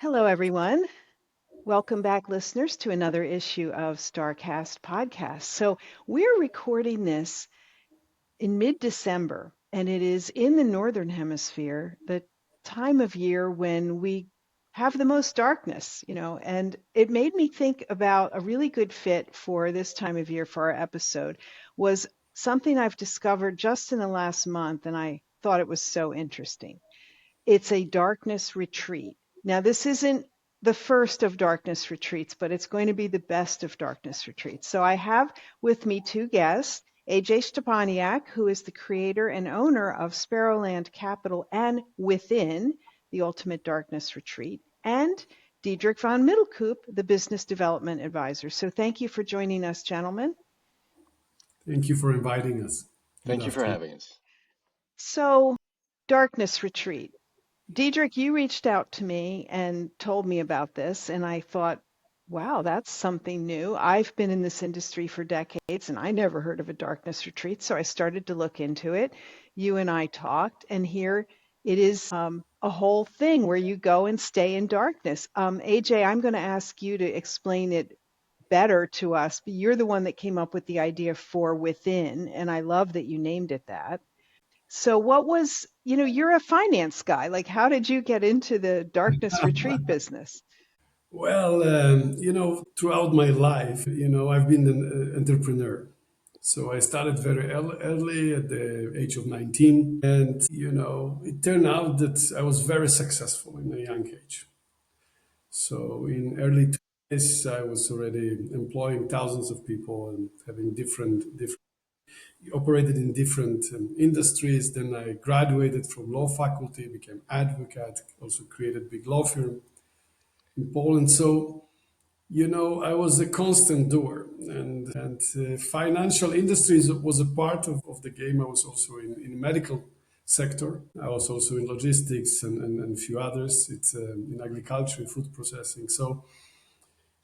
Hello, everyone. Welcome back, listeners, to another issue of StarrCast Podcast. So, we're recording this in mid December, and it is in the Northern Hemisphere, the time of year when we have the most darkness, and it made me think about a really good fit for this time of year for our episode was something I've discovered just in the last month, and I thought it was so interesting. It's a darkness retreat. Now, this isn't the first of darkness retreats, but it's going to be the best of darkness retreats. So I have with me two guests, AJ Stepaniak, who is the creator and owner of Sparrowland Capital and Within, the Ultimate Darkness Retreat, and Diederik van Middelkoop, the business development advisor. So thank you for joining us, gentlemen. Thank you for inviting us. Thank you for having us. So, darkness retreat. Diederik, you reached out to me and told me about this, and I thought, wow, that's something new. I've been in this industry for decades, and I never heard of a darkness retreat, so I started to look into it. You and I talked, and here it is a whole thing where you go and stay in darkness. AJ, I'm going to ask you to explain it better to us, but you're the one that came up with the idea for Within, and I love that you named it that. So what was, you're a finance guy. Like, how did you get into the darkness retreat business? Well, throughout my life, I've been an entrepreneur. So I started very early at the age of 19. And, it turned out that I was very successful in a young age. So in early 20s, I was already employing thousands of people and having different operated in different industries. Then I graduated from law faculty, became advocate, also created big law firm in Poland. So, I was a constant doer, and financial industries was a part of the game. I was also in medical sector. I was also in logistics and a few others. It's in agriculture, food processing. So,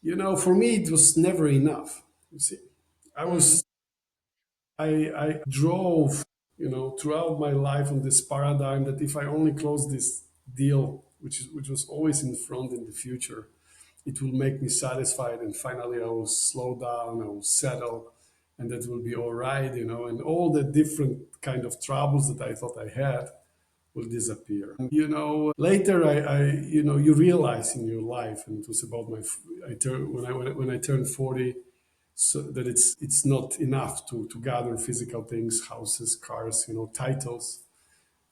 for me, it was never enough. You see, I Mm, was I drove, throughout my life on this paradigm that if I only close this deal, which was always in front in the future, it will make me satisfied, and finally I will slow down, I will settle, and that will be all right, and all the different kind of troubles that I thought I had will disappear. Later you realize in your life, and it was about when I turned 40, so that it's not enough to gather physical things, houses, cars, titles.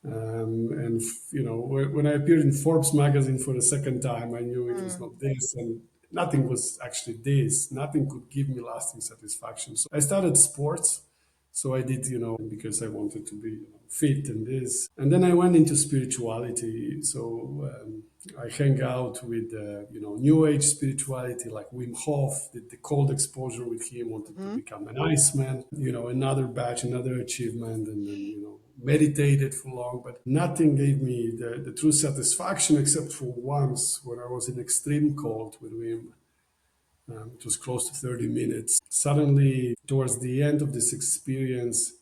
And when I appeared in Forbes magazine for the second time, I knew it was mm. not this, and nothing was actually this. Nothing could give me lasting satisfaction. So I started sports. So I did, because I wanted to be fit and this. And then I went into spirituality. So I hang out with, New Age spirituality like Wim Hof, did the cold exposure with him, wanted to Hmm. become an Iceman, another batch, another achievement, and then, meditated for long. But nothing gave me the true satisfaction except for once when I was in extreme cold with Wim. It was close to 30 minutes. Suddenly, towards the end of this experience,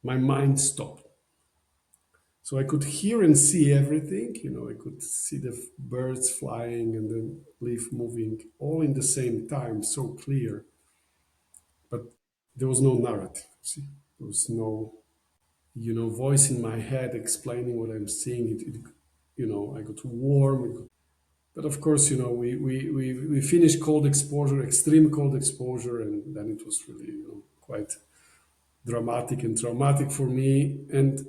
my mind stopped. So I could hear and see everything. I could see the birds flying and the leaf moving all in the same time, so clear. But there was no narrative. See, there was no, voice in my head explaining what I'm seeing. I got warm. But of course, we finished cold exposure, extreme cold exposure, and then it was really, quite dramatic and traumatic for me. And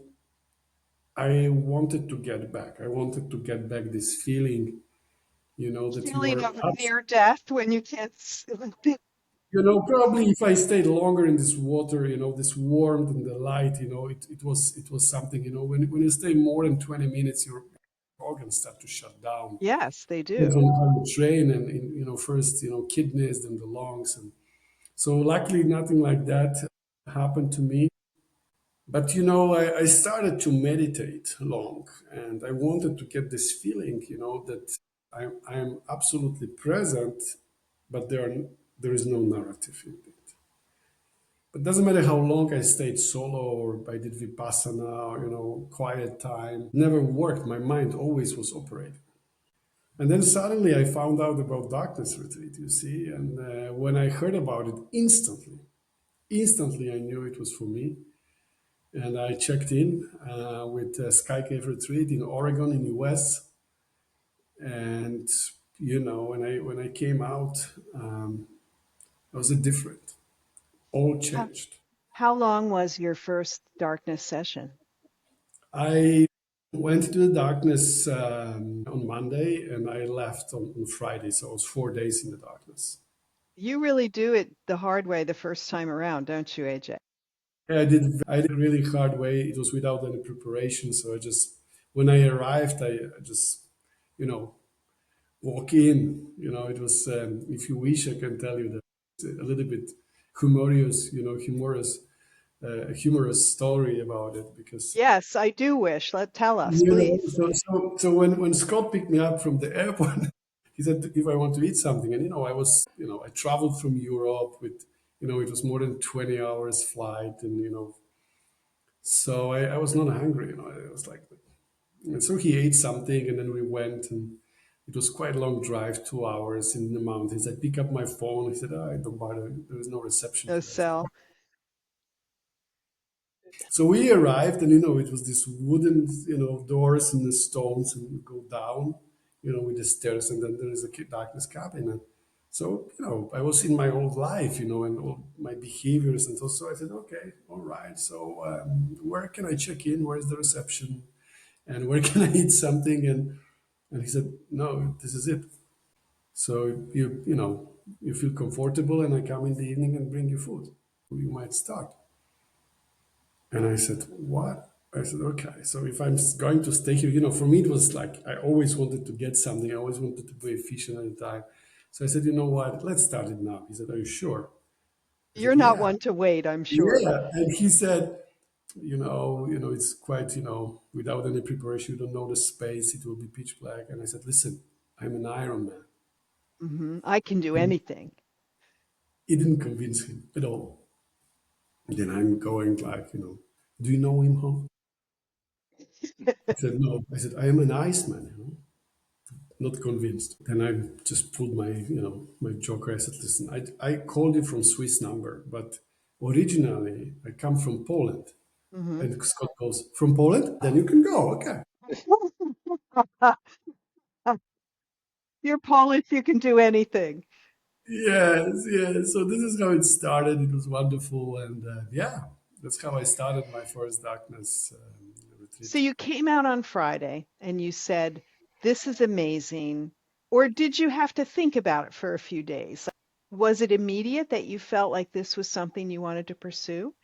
I wanted to get back. I wanted to get back this feeling, that you Feeling are of up. near death when you can't. Probably if I stayed longer in this water, this warmth and the light, it was something, when you stay more than 20 minutes, your organs start to shut down. Yes, they Depends do. on how you train and, first, kidneys, then the lungs. And so luckily nothing like that happened to me. But I started to meditate long, and I wanted to get this feeling, that I'm absolutely present, but there is no narrative in it. But it doesn't matter how long I stayed solo or I did vipassana or quiet time. Never worked. My mind always was operating. And then suddenly I found out about darkness retreat, you see. And when I heard about it, instantly I knew it was for me. And I checked in with Sky Cave Retreat in Oregon, in US. And when I came out, it was a different. All How, changed. how long was your first darkness session? I went to the darkness on Monday and I left on Friday. So it was 4 days in the darkness. You really do it the hard way the first time around, don't you, AJ? I did really hard way. It was without any preparation. So when I arrived, I just, you know, walk in. It was, if you wish, I can tell you that it's a little bit a humorous story about it because Yes, I do wish. Tell us, you know, please. so when Scott picked me up from the airport, he said if I want to eat something, and I traveled from Europe with, it was more than 20 hours flight, and so I was not hungry, I was like, and so he ate something, and then we went, and it was quite a long drive, 2 hours in the mountains. I pick up my phone. He said, "Oh, don't bother. There is no reception No here." I said, cell. so we arrived, and it was this wooden, doors and the stones, and we go down, with the stairs, and then there is a darkness cabin. And so, I was in my old life, and all my behaviors, and so I said, okay, all right. So, where can I check in? Where's the reception? And where can I eat something? And he said, no, this is it. So you feel comfortable, and I come in the evening and bring you food. You might start. And I said, what? I said, okay. So if I'm going to stay here, for me, it was like I always wanted to get something. I always wanted to be efficient at the time. So I said, you know what? Let's start it now. He said, are you sure? I said, You're not yeah. one to wait, I'm sure. Yeah. And he said, it's quite, without any preparation, you don't know the space. It will be pitch black. And I said, listen, I'm an Iron Man. I can do anything. It didn't convince him at all. Then I'm going like, do you know him, Hof? He said, no. I said, I am an Iceman, not convinced. Then I just pulled my joker. I said, listen, I called you from Swiss number, but originally I come from Poland. hmm And Scott goes, from Poland? Then you can go. Okay. You're Polish, you can do anything. Yes, yes. So this is how it started. It was wonderful. And yeah, that's how I started my first darkness So retreat. you came out on Friday and you said, this is amazing. Or did you have to think about it for a few days? Was it immediate that you felt like this was something you wanted to pursue?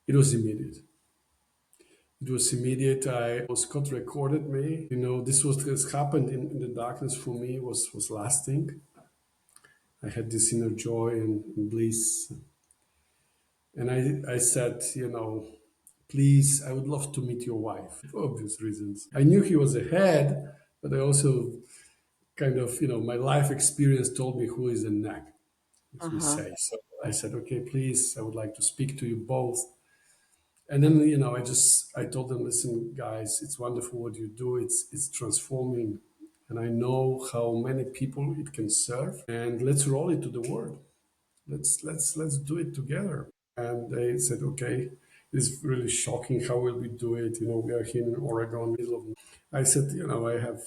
It was immediate. It was immediate. Scott recorded me. This happened in the darkness for me was lasting. I had this inner joy and bliss. And I said, please, I would love to meet your wife for obvious reasons. I knew he was ahead, but I also kind of, my life experience told me who is the neck, as we Uh-huh. say. So I said, okay, please, I would like to speak to you both. And then, I told them, listen, guys, it's wonderful what you do. It's transforming. And I know how many people it can serve. And let's roll it to the world. Let's do it together. And they said, okay, it's really shocking. How will we do it? We are here in Oregon, middle of. I said, I have,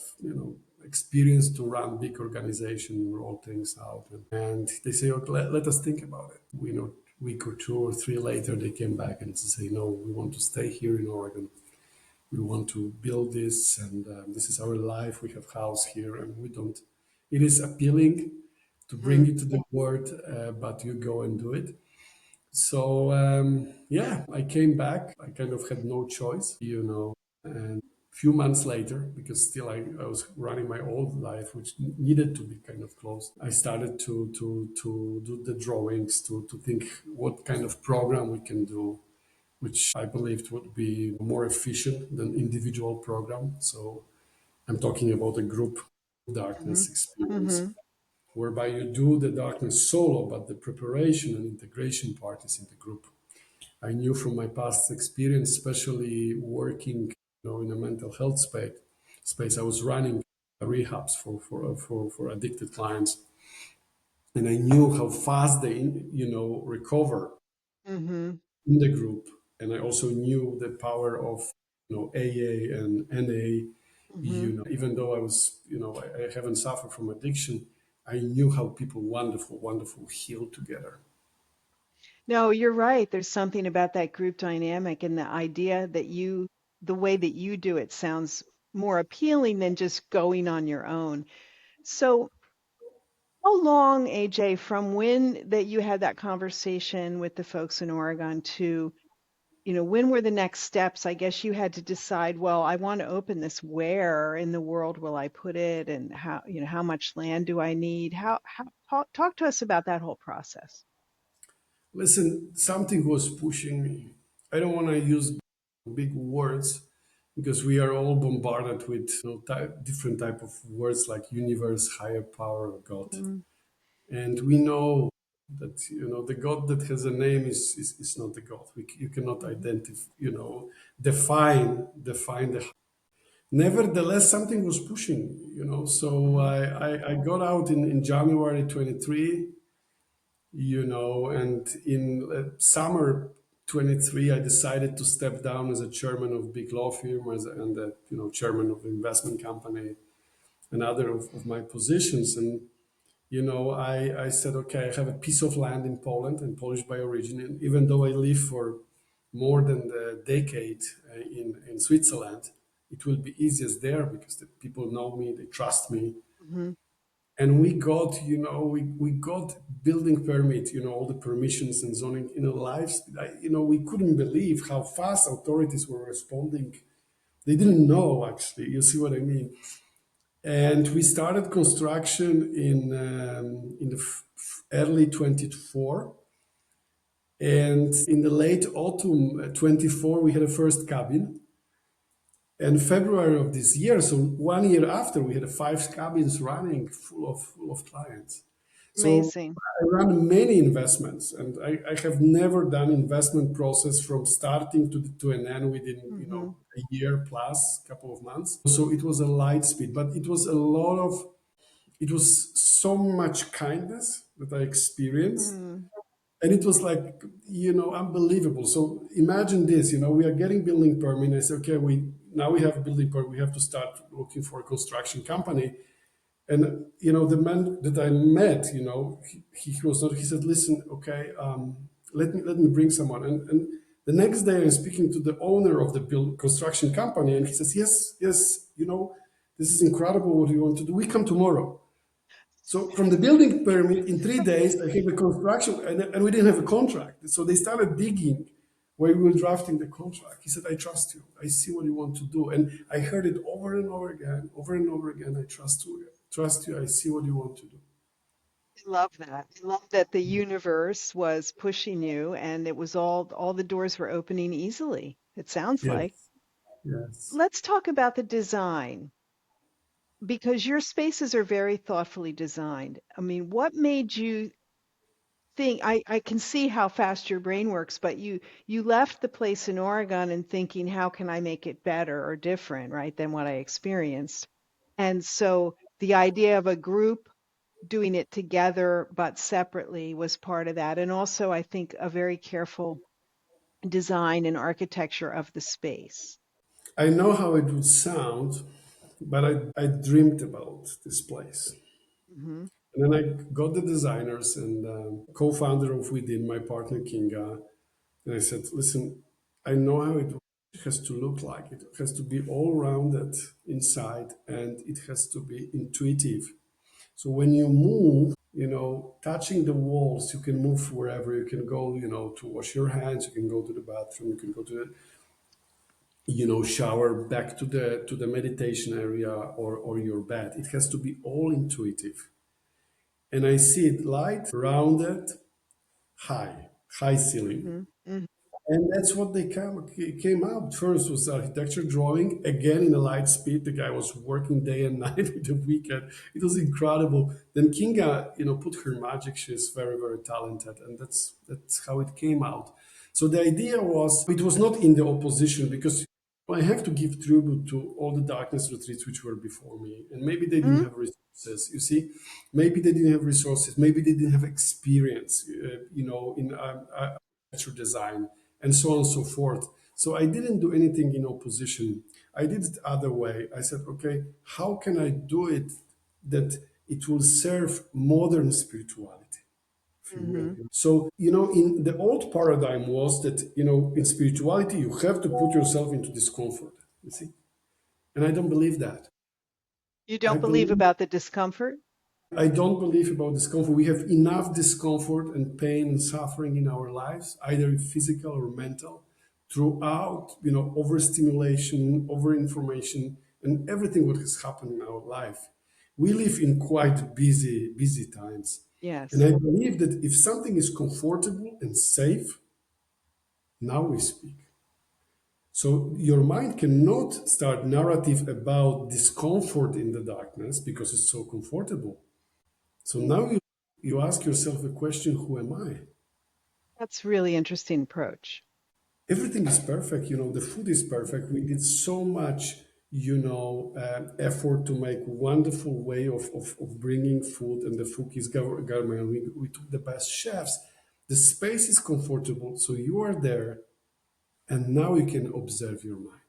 experience to run big organization, roll things out, and they say, okay, let us think about it. Week or two or three later, they came back and say, no, we want to stay here in Oregon. We want to build this, and this is our life. We have house here, and we don't. It is appealing to bring hmm it to the world, but you go and do it. So yeah, I came back. I kind of had no choice, and few months later, because still I was running my old life, which needed to be kind of closed. I started to do the drawings, to think what kind of program we can do, which I believed would be more efficient than individual program. So I'm talking about a group hmm darkness experience hmm whereby you do the darkness solo, but the preparation and integration part is in the group. I knew from my past experience, especially working, in a mental health space I was running rehabs for addicted clients, and I knew how fast they recover Mm-hmm. in the group, and I also knew the power of AA and NA. Mm-hmm. Even though I haven't suffered from addiction, I knew how people wonderful heal together. No, you're right. There's something about that group dynamic and the idea that the way that you do it sounds more appealing than just going on your own. So, how long, AJ, from when that you had that conversation with the folks in Oregon to, when were the next steps? I guess you had to decide, well, I want to open this. Where in the world will I put it? And how much land do I need? Talk to us about that whole process. Listen, something was pushing me. I don't want to use big words because we are all bombarded with different type of words like universe, higher power, or God, Mm-hmm. and we know that the God that has a name is not the God. You cannot identify, define the. Nevertheless, something was pushing, So Mm-hmm. I got out in January 23, and in summer 23, I decided to step down as a chairman of big law firm and chairman of investment company and other of my positions. And I said, okay, I have a piece of land in Poland and Polish by origin. And even though I live for more than a decade in Switzerland, it will be easiest there because the people know me, they trust me. Mm-hmm. And we got building permit, all the permissions and zoning in a life. We couldn't believe how fast authorities were responding. They didn't know, actually. You see what I mean? And we started construction in the early 24, and in the late autumn 24 we had a first cabin. And February of this year, so 1 year after, we had five cabins running full of clients. So Amazing. I run many investments, and I have never done investment process from starting to an end within Mm-hmm. a year plus, couple of months. So it was a light speed, but it was so much kindness that I experienced, Mm-hmm. and it was like unbelievable. So imagine this, we are getting building permit. I said, okay, we have a building permit, we have to start looking for a construction company. And the man that I met, he was not. He said, "Listen, okay, let me bring someone." And the next day, I'm speaking to the owner of the construction company, and he says, "Yes, yes, this is incredible. What do you want to do? We come tomorrow." So from the building permit, in 3 days, I have a construction, and we didn't have a contract. So they started digging while we were drafting the contract. He said, "I trust you. I see what you want to do." And I heard it over and over again, over and over again. I trust you. Trust you. I see what you want to do. I love that. I love that the universe was pushing you and it was all the doors were opening easily. It sounds Yes. like. Yes. Let's talk about the design because your spaces are very thoughtfully designed. I mean, what made you think I can see how fast your brain works, but you left the place in Oregon and thinking, how can I make it better or different, right, than what I experienced? And so the idea of a group doing it together but separately was part of that. And also, I think a very careful design and architecture of the space. I know how it would sound, but I dreamed about this place. Hmm. And then I got the designers and co-founder of Within, my partner Kinga, and I said, "Listen, I know how it has to look like. It has to be all rounded inside, and it has to be intuitive. So when you move, touching the walls, you can move wherever. You can go, to wash your hands. You can go to the bathroom. You can go to the, shower, back to the meditation area or your bed. It has to be all intuitive. And I see it light, rounded, high ceiling. Hmm. Hmm. And that's what they came out. First was architecture drawing, again in a light speed. The guy was working day and night with the weekend. It was incredible. Then Kinga, put her magic. She's very, very talented. And that's how it came out. So the idea was, it was not in the opposition because I have to give tribute to all the darkness retreats which were before me. And maybe they didn't Mm-hmm. have resources. You see, maybe they didn't have resources. Maybe they didn't have experience, in architecture design and so on and so forth. So I didn't do anything in opposition. I did it the other way. I said, okay, how can I do it that it will serve modern spirituality? If you will. Mm-hmm. So, in the old paradigm was that, in spirituality, you have to put yourself into discomfort, you see? And I don't believe that. You I don't believe believe, about the discomfort? I don't believe about discomfort. We have enough discomfort and pain and suffering in our lives, either physical or mental, throughout, overstimulation, overinformation, and everything what has happened in our life. We live in quite busy times. And Yes. I believe that if something is comfortable and safe, now we speak. So your mind cannot start narrative about discomfort in the darkness because it's so comfortable. So now you ask yourself the question, who am I? That's really interesting approach. Everything is perfect. The food is perfect. We did so much, effort to make wonderful way of bringing food, and the food is government. We took the best chefs. The space is comfortable, so you are there, and now you can observe your mind.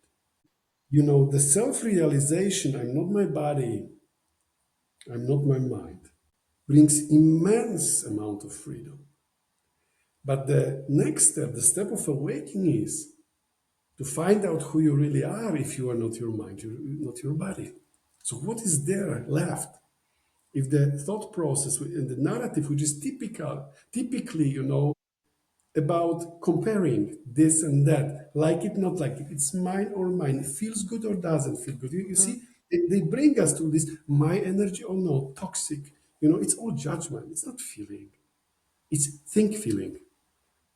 The self-realization, I'm not my body, I'm not my mind, brings immense amount of freedom. But the next step, the step of awakening, is to find out who you really are if you are not your mind, you're not your body. So what is there left? If the thought process and the narrative, which is typically, about comparing this and that, like it, not like it, it's mine or mine, it feels good or doesn't feel good. You Hmm. see, they bring us to this my energy or no, toxic. It's all judgment. It's not feeling, it's think feeling.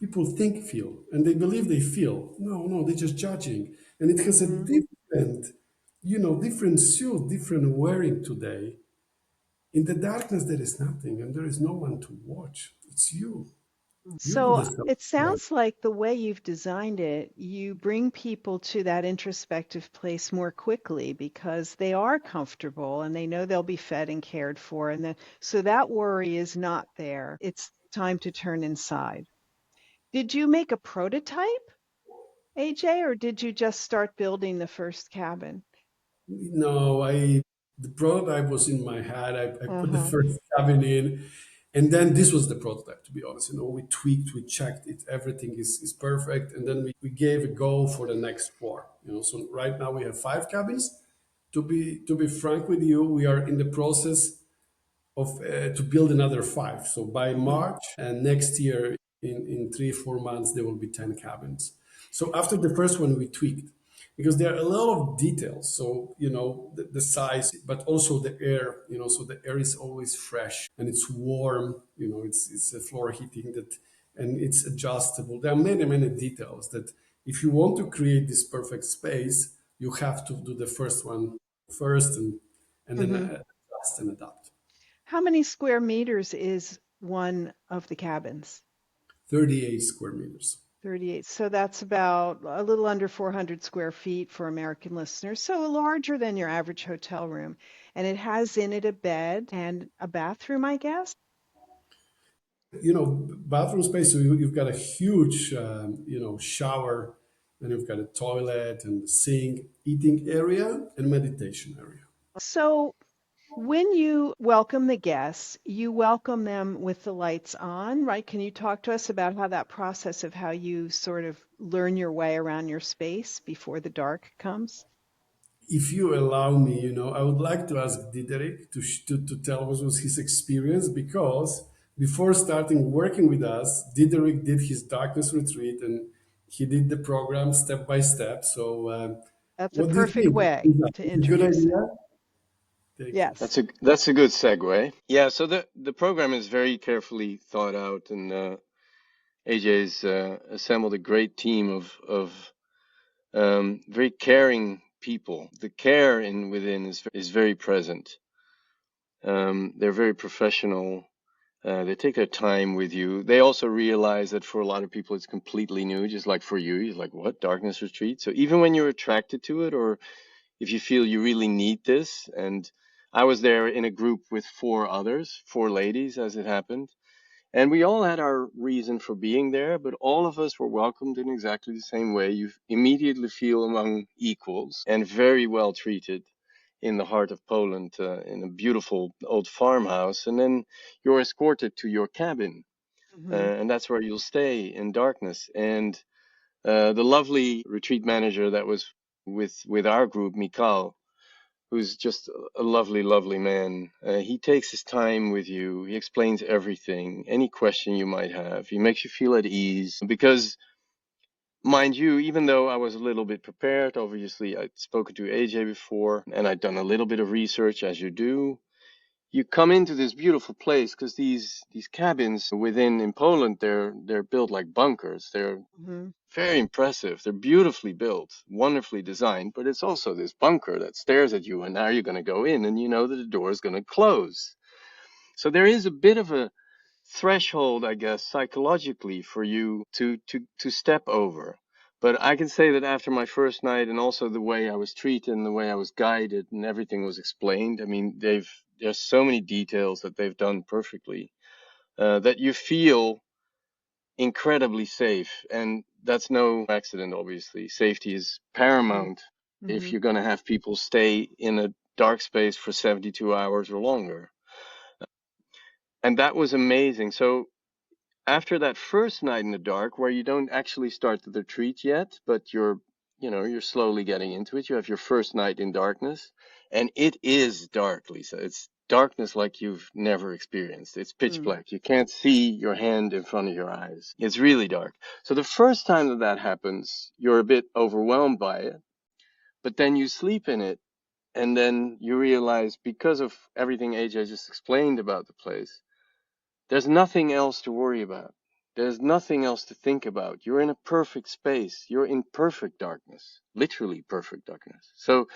People think feel and they believe they feel. No, they're just judging. And it has a Hmm. different suit, different wearing today. In the darkness, there is nothing and there is no one to watch. It's you. You do So the self. it sounds like the way you've designed it, you bring people to that introspective place more quickly because they are comfortable and they know they'll be fed and cared for. And then, so that worry is not there. It's time to turn inside. Did you make a prototype, AJ, or did you just start building the first cabin? No, the prototype was in my head. I put the Uh-huh. first cabin in, and then this was the prototype. To be honest, we tweaked, we checked it, everything is perfect, and then we gave a go for the next four. So right now we have five cabins. To be frank with you, we are in the process of to build another five. So by Hmm. March and next year, in 3 4 months, there will be 10 cabins. So after the first one, we tweaked because there are a lot of details. So the size, but also the air. So the air is always fresh and it's warm. It's a floor heating that, and it's adjustable. There are many details that if you want to create this perfect space, you have to do the first one first and then Hmm. adjust and adapt. How many square meters is one of the cabins? 38 square meters. 38. So that's about a little under 400 square feet for American listeners. So larger than your average hotel room. And it has in it a bed and a bathroom, I guess. Bathroom space. So you've got a huge, shower, and you've got a toilet and sink, eating area, and meditation area. So when you welcome the guests, you welcome them with the lights on, right? Can you talk to us about how that process of how you sort of learn your way around your space before the dark comes? If you allow me, I would like to ask Diederik to tell us was his experience, because before starting working with us, Diederik did his darkness retreat and he did the program step by step. So, That's a what do you perfect think? way Is that to a good introduce it. idea? Thank you. Yes. That's a good segue. Yeah, so the program is very carefully thought out, and AJ's assembled a great team of very caring people. The care within is very present. They're very professional, They take their time with you. They also realize that for a lot of people, it's completely new, just like for you. You're like, what? Darkness retreat? So even when you're attracted to it, or if you feel you really need this, and I was there in a group with four others, four ladies, as it happened. And we all had our reason for being there, but all of us were welcomed in exactly the same way. You immediately feel among equals and very well treated in the heart of Poland, in a beautiful old farmhouse. And then you're escorted to your cabin, Mm-hmm. and that's where you'll stay in darkness. And the lovely retreat manager that was with our group, Mikal, who's just a lovely, lovely man. He takes his time with you. He explains everything, any question you might have. He makes you feel at ease because, mind you, even though I was a little bit prepared, obviously I'd spoken to AJ before and I'd done a little bit of research, as you do. You come into this beautiful place because these cabins within in Poland, they're built like bunkers. They're Mm-hmm. very impressive. They're beautifully built, wonderfully designed, but it's also this bunker that stares at you, and now you're going to go in, and you know that the door is going to close. So there is a bit of a threshold, I guess, psychologically for you to step over. But I can say that after my first night, and also the way I was treated and the way I was guided and everything was explained, I mean, there's so many details that they've done perfectly, that you feel incredibly safe. And that's no accident, obviously. Safety is paramount if Mm-hmm. you're going to have people stay in a dark space for 72 hours or longer. And that was amazing. So after that first night in the dark, where you don't actually start the retreat yet, but you're slowly getting into it. You have your first night in darkness, and it is dark, Lisa. It's darkness like you've never experienced. It's pitch Mm-hmm. black. You can't see your hand in front of your eyes. It's really dark. So the first time that that happens, you're a bit overwhelmed by it, but then you sleep in it, and then you realize, because of everything AJ just explained about the place, there's nothing else to worry about. There's nothing else to think about. You're in a perfect space. You're in perfect darkness, literally perfect darkness. So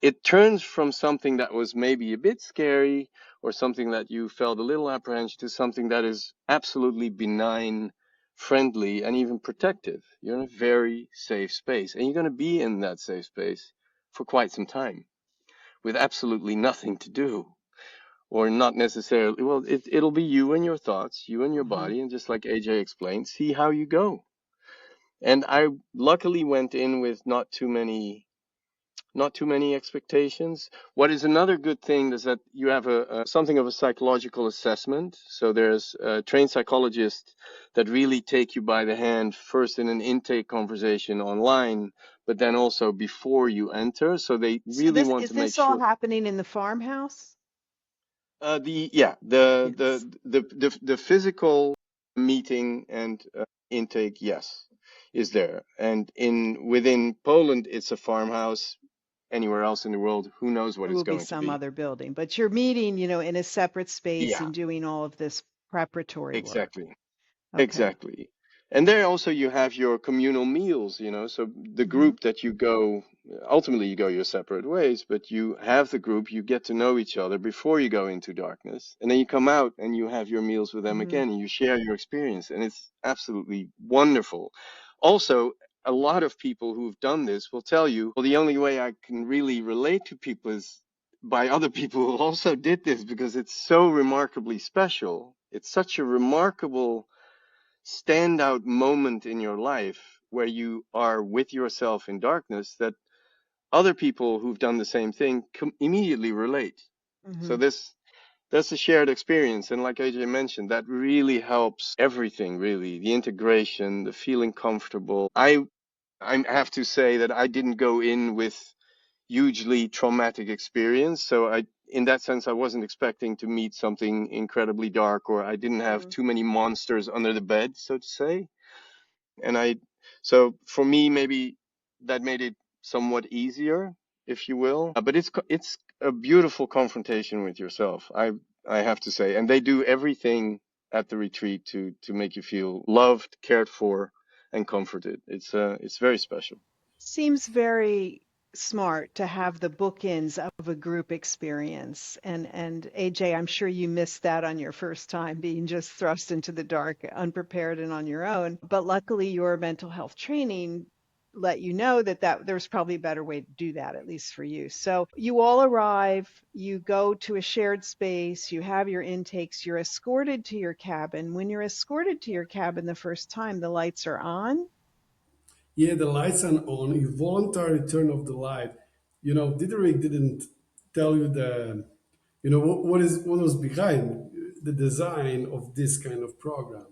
it turns from something that was maybe a bit scary or something that you felt a little apprehension to something that is absolutely benign, friendly, and even protective. You're in a very safe space, and you're going to be in that safe space for quite some time with absolutely nothing to do, or not necessarily. Well, it'll be you and your thoughts, you and your Mm-hmm. body, and just like AJ explained, see how you go. And I luckily went in with not too many expectations. What is another good thing is that you have a something of a psychological assessment. So there's trained psychologists that really take you by the hand, first in an intake conversation online, but then also before you enter. So they So really this want is to make this all sure. happening in the farmhouse? The yeah the Yes. the physical meeting and intake, yes, is there. And in within Poland, it's a farmhouse. Anywhere else in the world, who knows what It it's will be going to some be. other building, but you're meeting, in a separate space Yeah, and doing all of this preparatory work. exactly. Okay. Exactly. And there also you have your communal meals, so the Mm-hmm. group that you go, ultimately you go your separate ways, but you have the group, you get to know each other before you go into darkness. And then you come out and you have your meals with them Mm-hmm. again and you share your experience. And it's absolutely wonderful. Also, a lot of people who've done this will tell you, well, the only way I can really relate to people is by other people who also did this, because it's so remarkably special. It's such a remarkable standout moment in your life where you are with yourself in darkness, that other people who've done the same thing immediately relate. Mm-hmm. So that's a shared experience, and like AJ mentioned, that really helps everything, really, the integration, the feeling comfortable. I have to say that I didn't go in with hugely traumatic experience, so in that sense, I wasn't expecting to meet something incredibly dark, or I didn't have Mm-hmm. too many monsters under the bed, so to say. And so for me, maybe that made it somewhat easier, if you will. But it's a beautiful confrontation with yourself, I have to say. And they do everything at the retreat to make you feel loved, cared for, and comforted. It's very special. Seems very smart to have the bookends of a group experience. And AJ, I'm sure you missed that on your first time being just thrust into the dark, unprepared and on your own. But luckily your mental health training let you know that there's probably a better way to do that, at least for you. So you all arrive, you go to a shared space, you have your intakes, you're escorted to your cabin. When you're escorted to your cabin the first time, the lights are on. Yeah, the lights are on. You voluntarily turn off the light. Diederik didn't tell you what was behind the design of this kind of program.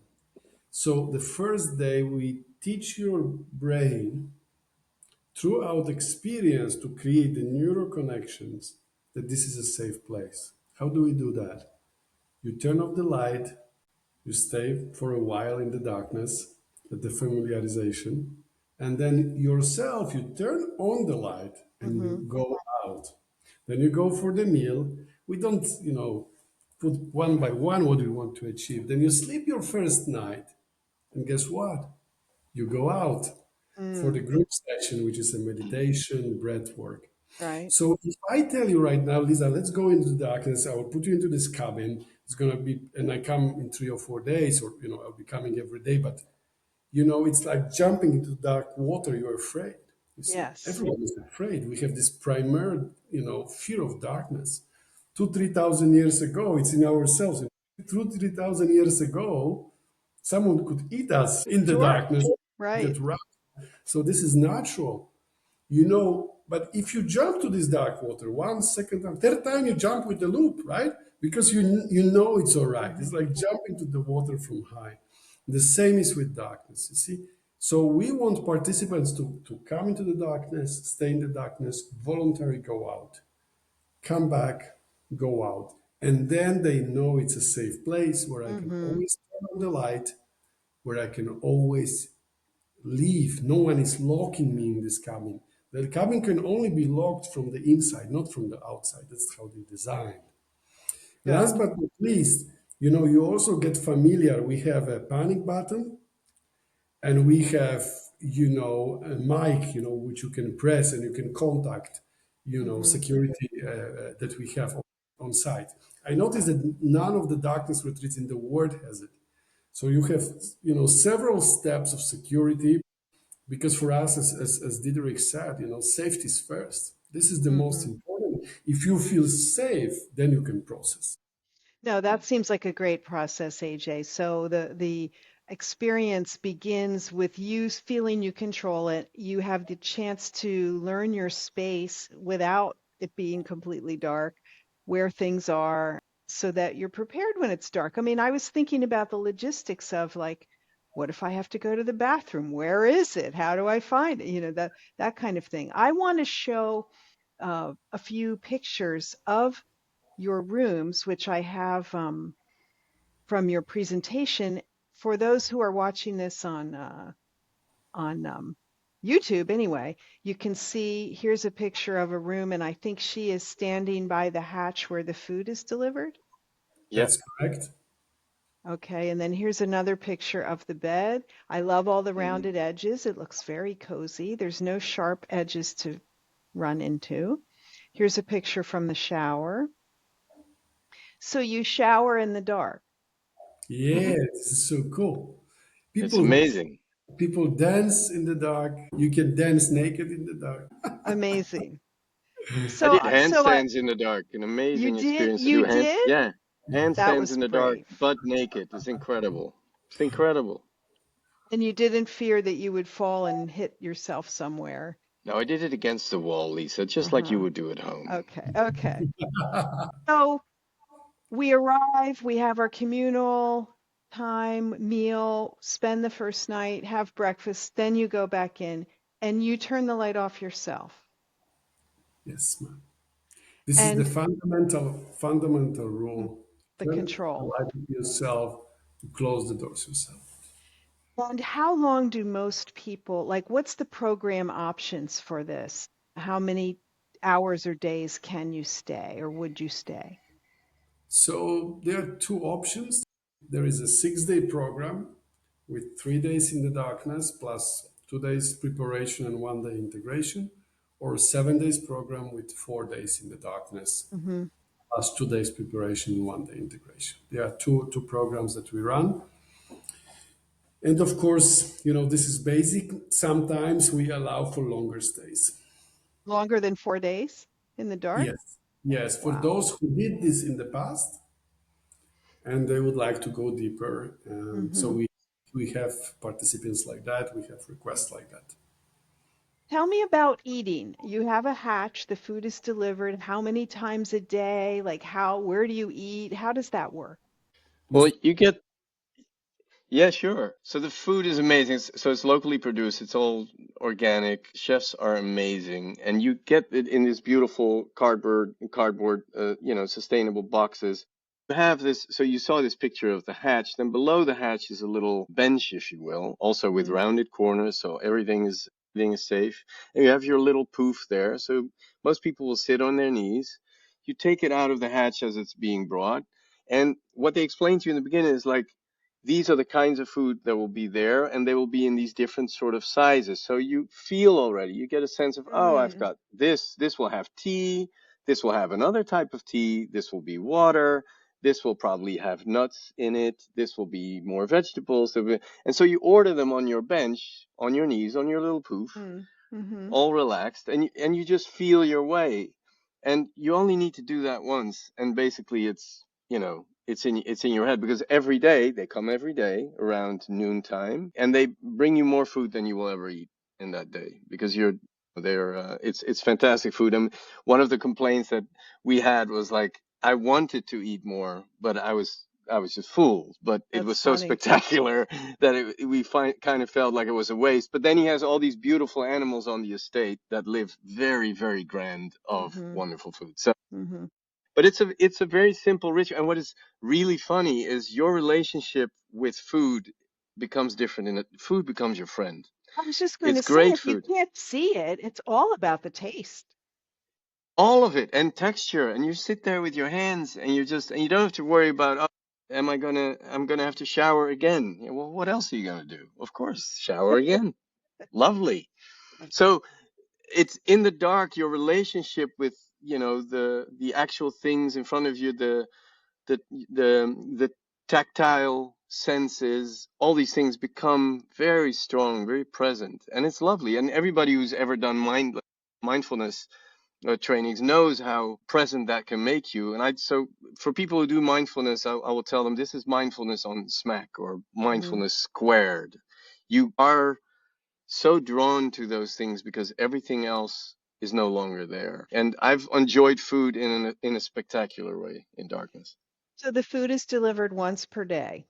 So the first day we teach your brain throughout experience to create the neural connections that this is a safe place. How do we do that? You turn off the light, you stay for a while in the darkness, at the familiarization, and then yourself, you turn on the light and Mm-hmm. you go out. Then you go for the meal. We don't, put one by one what we want to achieve. Then you sleep your first night, and guess what? You go out for the Mm, group session, which is a meditation, breath work. right. So if I tell you right now, Lisa, let's go into the darkness, I will put you into this cabin. It's gonna be, and I come in 3 or 4 days, or I'll be coming every day. But it's like jumping into dark water. You're afraid. You see, Yes. everyone is afraid. We have this primal, fear of darkness. 3,000 years ago, it's in ourselves. 3,000 years ago, someone could eat us in the Sure. darkness, Right. get wrapped. So this is natural. But if you jump to this dark water one second time, third time you jump with the loop, right? Because you know it's all right. It's Mhm. like jumping to the water from high. The same is with darkness, you see. So we want participants to come into the darkness, stay in the darkness, voluntarily go out, come back, go out. And then they know it's a safe place where I can Mhm. always turn on the light, where I can always leave. No one is locking me in this cabin. The cabin can only be locked from the inside, not from the outside. That's how they designed. Last Good. but not least, you also get familiar. We have a panic button, and we have, a mic, which you can press and you can contact, Mhm. security that we have on site. I noticed that none of the darkness retreats in the world has it. So you have, several steps of security. Because for us, as Diederik said, safety is first. This is the most Mhm. important. If you feel safe, then you can process. No, that seems like a great process, AJ. So the experience begins with you feeling you control it. You have the chance to learn your space without it being completely dark, where things are, so that you're prepared when it's dark. I mean, I was thinking about the logistics of like, what if I have to go to the bathroom? Where is it? How do I find it? That kind of thing. I want to show a few pictures of your rooms, which I have from your presentation. For those who are watching this on YouTube, anyway, you can see here's a picture of a room, and I think she is standing by the hatch where the food is delivered. Yeah. That's correct. Okay, and then here's another picture of the bed. I love all the rounded edges. It looks very cozy. There's no sharp edges to run into. Here's a picture from the shower. So you shower in the dark. Yeah, this is so cool. It's People amazing. people dance in the dark. You can dance naked in the dark. Amazing. I So, did so handstands in the dark. An you amazing did, experience to you do did? yeah, That handstands was in the dark, brave. butt naked. It's incredible. It's incredible. And you didn't fear that you would fall and hit yourself somewhere. No, I did it against the wall, Lisa, just like you Uh-huh. would do at home. Okay. Okay. So we arrive, we have our communal time, meal, spend the first night, have breakfast, then you go back in and you turn the light off yourself. Yes, man. This is the And fundamental mm, rule. the Turn the control. light on yourself, to close the doors yourself. And how long do most people, like, what's the program options for this? How many hours or days can you stay or would you stay? So there are two options. There is a 6-day program with 3 days in the darkness plus 2 days preparation and 1 day integration. or 7 days program with 4 days in the darkness, Mm-hmm. plus 2 days preparation and 1 day integration. There are two programs that we run. And of course, this is basic. Sometimes we allow for longer stays. Longer than 4 days in the dark? Yes. Yes. For Wow. those who did this in the past and they would like to go deeper. So Mm-hmm. we have participants like that. We have requests like that. Tell me about eating. You have a hatch, the food is delivered. How many times a day? Like where do you eat? How does that work? Well, you get Yeah, sure. So the food is amazing. So it's locally produced. It's all organic. Chefs are amazing, and you get it in these beautiful cardboard, sustainable boxes. You have this. So you saw this picture of the hatch. Then below the hatch is a little bench, if you will, also with Mm, rounded corners, so everything is safe. And you have your little poof there. So most people will sit on their knees. You take it out of the hatch as it's being brought. And what they explain to you in the beginning is like, these are the kinds of food that will be there, and they will be in these different sort of sizes. So you feel already, you get a sense of, oh, I've mm, got this will have tea, this will have another type of tea, this will be water, this will probably have nuts in it, this will be more vegetables. And so you order them on your bench, on your knees, on your little poof, mm, mm-hmm. all relaxed, and you just feel your way, and you only need to do that once, and basically it's in your head, because every day they come every day around noontime, and they bring you more food than you will ever eat in that day, because it's fantastic food. And one of the complaints that we had was like, I wanted to eat more, but I was just fooled. But it That's was so funny. spectacular that we kind of felt like it was a waste. But then he has all these beautiful animals on the estate that live very, very grand of Mm-hmm. wonderful food. So, Mm-hmm. but it's a very simple ritual. And what is really funny is your relationship with food becomes different, and food becomes your friend. I was just going It's to say, great if you food. can't see it, it's all about the taste. All of it, and texture, and you sit there with your hands, and you don't have to worry about, oh, I'm gonna have to shower again. Yeah, well, what else are you gonna do? Of course, shower again. Lovely. So it's in the dark, your relationship with, the actual things in front of you, the the tactile senses, all these things become very strong, very present, and it's lovely. And everybody who's ever done mindfulness trainings knows how present that can make you. And so for people who do mindfulness, I will tell them, this is mindfulness on smack, or Mm-hmm. mindfulness squared. You are so drawn to those things because everything else is no longer there. And I've enjoyed food in a spectacular way in darkness. So the food is delivered once per day.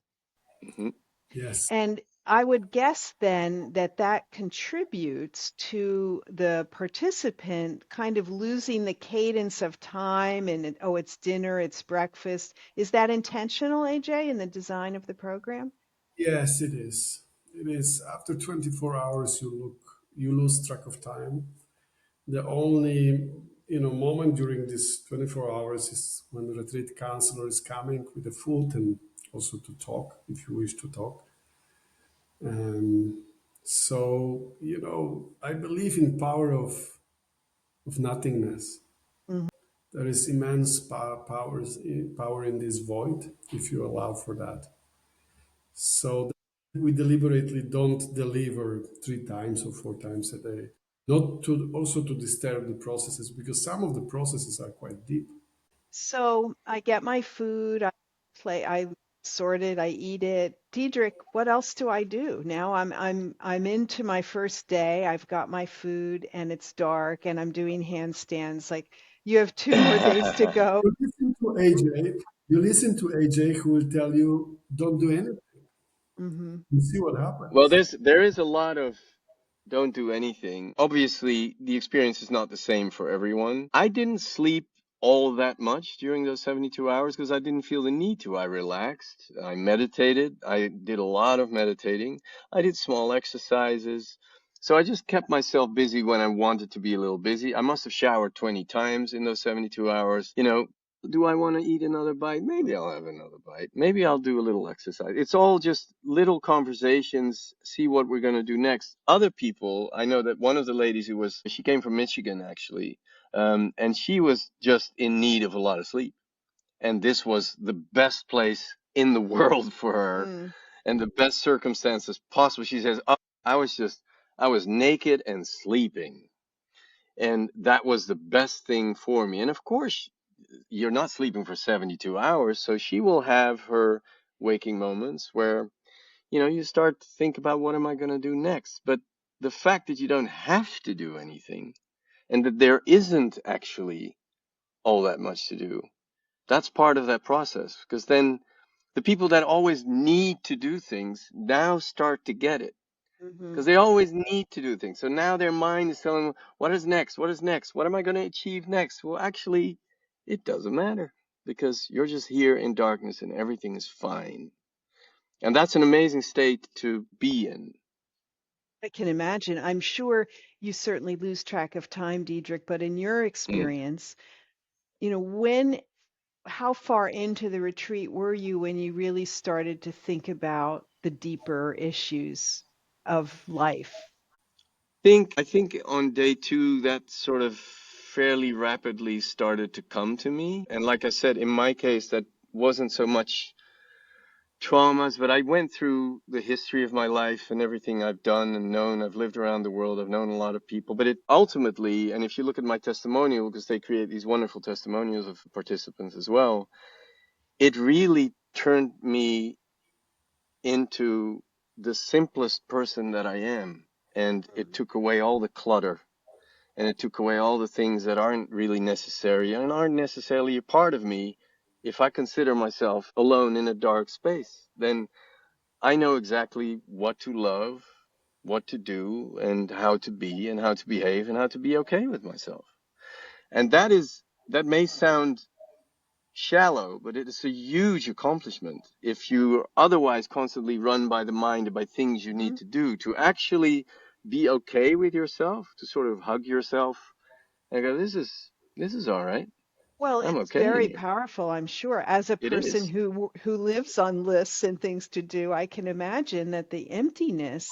Hmm. Yes. And I would guess then that that contributes to the participant kind of losing the cadence of time and, oh, it's dinner, it's breakfast. Is that intentional, AJ, in the design of the program? Yes, it is. It is. After 24 hours, you lose track of time. The only moment during this 24 hours is when the retreat counselor is coming with the food and also to talk if you wish to talk. So I believe in power of nothingness. Mhm. There is immense power in this void if you allow for that. So we deliberately don't deliver 3 times or 4 times a day, not to also to disturb the processes because some of the processes are quite deep. So I get my food, I sort it, I eat it. Diederik, what else do I do? Now I'm into my first day. I've got my food and it's dark and I'm doing handstands. Like you have 2 more days to go. You listen to AJ. You listen to AJ, who will tell you, "Don't do anything Hmm. and see what Well, happens." there is a lot of don't do anything. Obviously, the experience is not the same for everyone. I didn't sleep all that much during those 72 hours because I didn't feel the need to. I relaxed, I meditated, I did a lot of meditating, I did small exercises. So I just kept myself busy when I wanted to be a little busy. I must have showered 20 times in those 72 hours. do I want to eat another bite? Maybe I'll have another bite. Maybe I'll do a little exercise. It's all just little conversations, see what we're going to do next. Other people, I know that one of the ladies she came from Michigan actually, and she was just in need of a lot of sleep. And this was the best place in the world for her Mm. and the best circumstances possible. She says, oh, I was naked and sleeping. And that was the best thing for me. And of course, you're not sleeping for 72 hours. So she will have her waking moments where, you start to think about what am I going to do next? But the fact that you don't have to do anything and that there isn't actually all that much to do, that's part of that process. Because then the people that always need to do things now start to get it Hmm. because they always need to do things. So now their mind is telling them, what is next? What is next? What am I going to achieve next? Well, actually, it doesn't matter because you're just here in darkness and everything is fine. And that's an amazing state to be in. I can imagine. I'm sure you certainly lose track of time, Diederik, but in your Mm. experience, how far into the retreat were you when you really started to think about the deeper issues of life? I think on day 2, that sort of fairly rapidly started to come to me. And like I said, in my case, that wasn't so much traumas, but I went through the history of my life and everything I've done and known. I've lived around the world. I've known a lot of people, but it ultimately, and if you look at my testimonial, because they create these wonderful testimonials of participants as well, it really turned me into the simplest person that I am. And it took away all the clutter and it took away all the things that aren't really necessary and aren't necessarily a part of me. If I consider myself alone in a dark space, then I know exactly what to love, what to do, and how to be, and how to behave, and how to be okay with myself. And that may sound shallow, but it is a huge accomplishment if you otherwise constantly run by the mind and by things you need Mhm. to do to actually be okay with yourself, to sort of hug yourself and go, this is all right. Well, I'm it's okay in very here. powerful, I'm sure. As a It person is. who lives on lists and things to do, I can imagine that the emptiness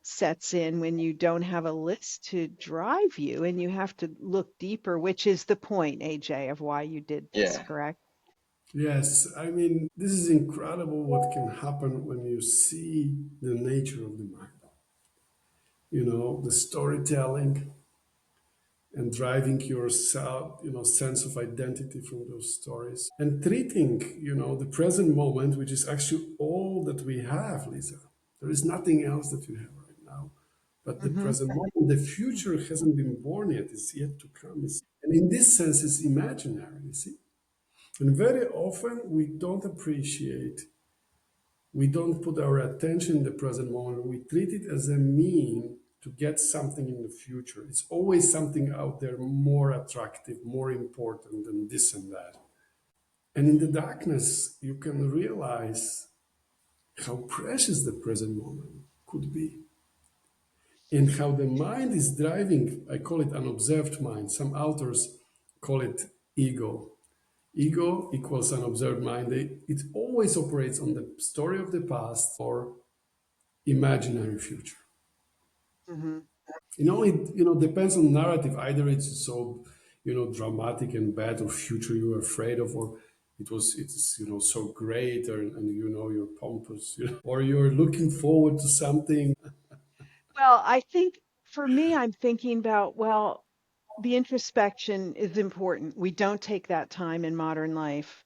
sets in when you don't have a list to drive you and you have to look deeper, which is the point, AJ, of why you did this, Yeah. correct? Yes, I mean, this is incredible what can happen when you see the nature of the mind. The storytelling and driving yourself, sense of identity from those stories and treating, the present moment, which is actually all that we have, Lisa. There is nothing else that you have right now. But the Hmm. present moment, the future hasn't been born yet, it's yet to come. And in this sense, it's imaginary, you see. And very often we don't put our attention in the present moment. We treat it as a mean to get something in the future. It's always something out there more attractive, more important than this and that. And in the darkness, you can realize how precious the present moment could be and how the mind is driving. I call it unobserved mind. Some authors call it ego. Ego equals unobserved mind. It always operates on the story of the past or imaginary future. Hmm. It depends on narrative. Either it's so dramatic and bad, or future you're afraid of, or it's so great, and you're pompous, or you're looking forward to something. Well, I think for me, I'm thinking about, well, the introspection is important. We don't take that time in modern life.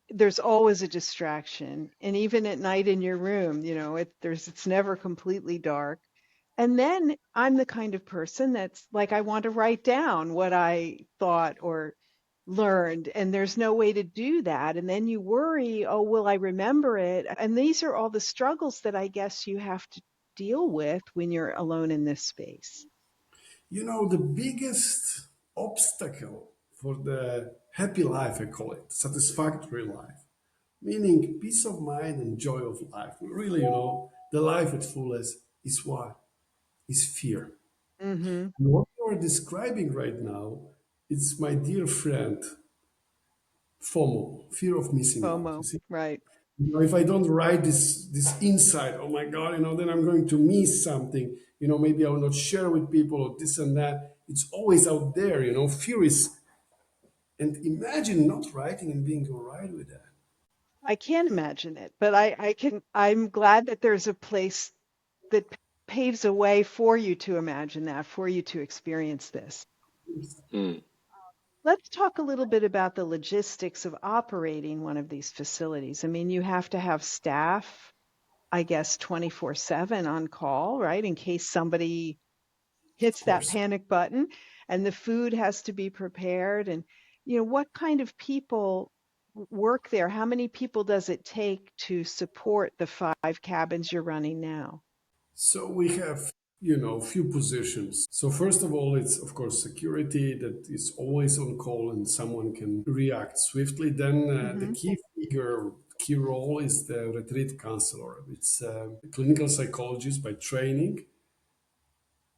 There's always a distraction. And even at night in your room, it's never completely dark. And then I'm the kind of person that's like, I want to write down what I thought or learned, and there's no way to do that. And then you worry, oh, will I remember it? And these are all the struggles that I guess you have to deal with when you're alone in this space. The biggest obstacle for the happy life, I call it, satisfactory life, meaning peace of mind and joy of life. Really, the life at fullest is what? Is fear. Mm-hmm. And what you are describing right now, it's my dear friend FOMO, fear of missing out. You FOMO, see, right. if I don't write this insight, oh my God, then I'm going to miss something. Maybe I will not share with people or this and that. It's always out there. Fear is, and imagine not writing and being all right with that. I can't imagine it, but I'm glad that there's a place that paves a way for you to imagine that, for you to experience this. Mm. Let's talk a little bit about the logistics of operating one of these facilities. I mean, you have to have staff, I guess, 24/7 on call, right? In case somebody Of hits that course. panic button, and the food has to be prepared. And, what kind of people work there? How many people does it take to support the 5 cabins you're running now? So we have, few positions. So first of all, it's of course security that is always on call and someone can react swiftly. Then the Mm-hmm. key role is the retreat counselor. It's a clinical psychologist by training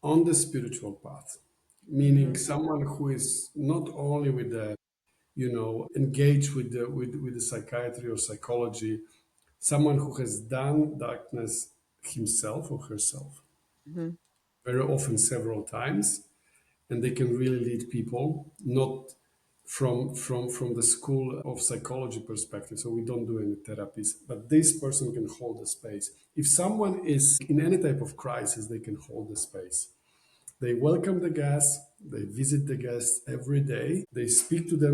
on the spiritual path, meaning Mm-hmm. someone who is not only with the, engaged with the psychiatry or psychology, someone who has done darkness himself or herself Mm-hmm. very often several times, and they can really lead people not from the school of psychology perspective. So we don't do any therapies, but this person can hold the space. If someone is in any type of crisis, they can hold the space. They welcome the guests, they visit the guests every day, they speak to them.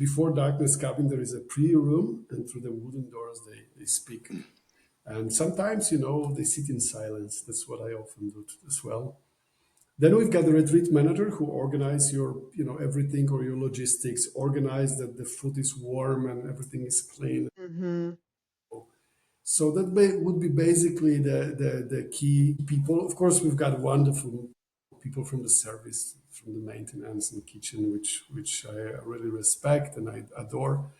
Before darkness comes in, there is a pre-room, and through the wooden doors they speak. And sometimes, they sit in silence. That's what I often do as well. Then we've got the retreat manager who organize your, everything, or your logistics, organize that the food is warm and everything is clean. Mm-hmm. So that would be basically the key people. Of course, we've got wonderful people from the service, from the maintenance and kitchen, which I really respect and I adore.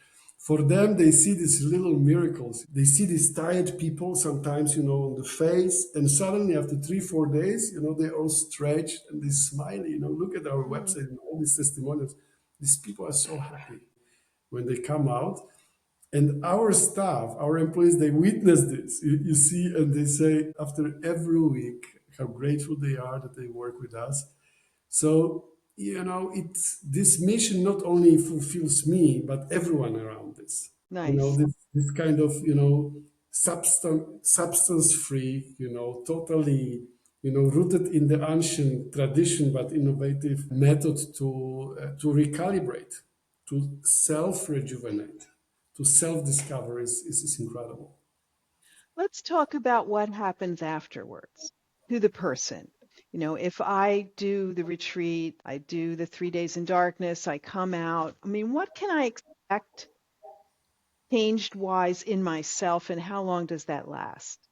For them, they see these little miracles. They see these tired people sometimes, on the face, and suddenly after 3-4 days, they all stretch and they smile. Look at our Mm-hmm. website and all these testimonials. These people are so happy when they come out. And our staff, our employees, they witness this, you see, and they say after every week how grateful they are that they work with us. So, it's this mission not only fulfills me, but everyone around this. Nice. This kind of, substance free, totally, rooted in the ancient tradition, but innovative method to recalibrate, to self rejuvenate, to self discover is incredible. Let's talk about what happens afterwards to the person. If I do the retreat, I do the 3 days in darkness, I come out. I mean, what can I expect changed wise in myself, and how long does that last?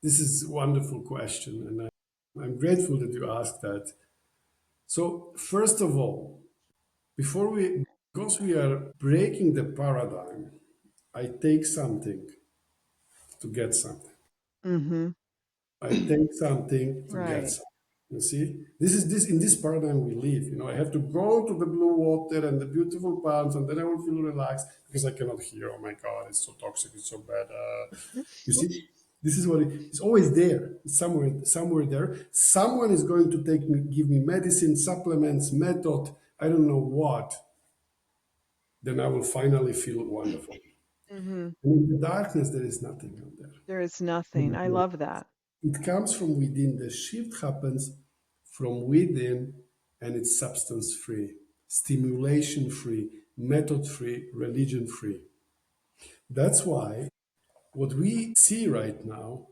This is a wonderful question, and I'm grateful that you asked that. So, first of all, because we are breaking the paradigm, I take something to get something. Mm-hmm. I take something to get Right. something. You see, this is this in this paradigm we live. I have to go to the blue water and the beautiful palms, and then I will feel relaxed because I cannot hear. Oh my God, it's so toxic, it's so bad. You see, this is what it's always there. It's somewhere there. Someone is going to give me medicine, supplements, method. I don't know what. Then I will finally feel wonderful. Mm-hmm. And in the darkness, there is nothing out There is nothing. I there. love that. It comes from within. The shift happens from within, and it's substance free, stimulation free, method free, religion free. That's why what we see right now,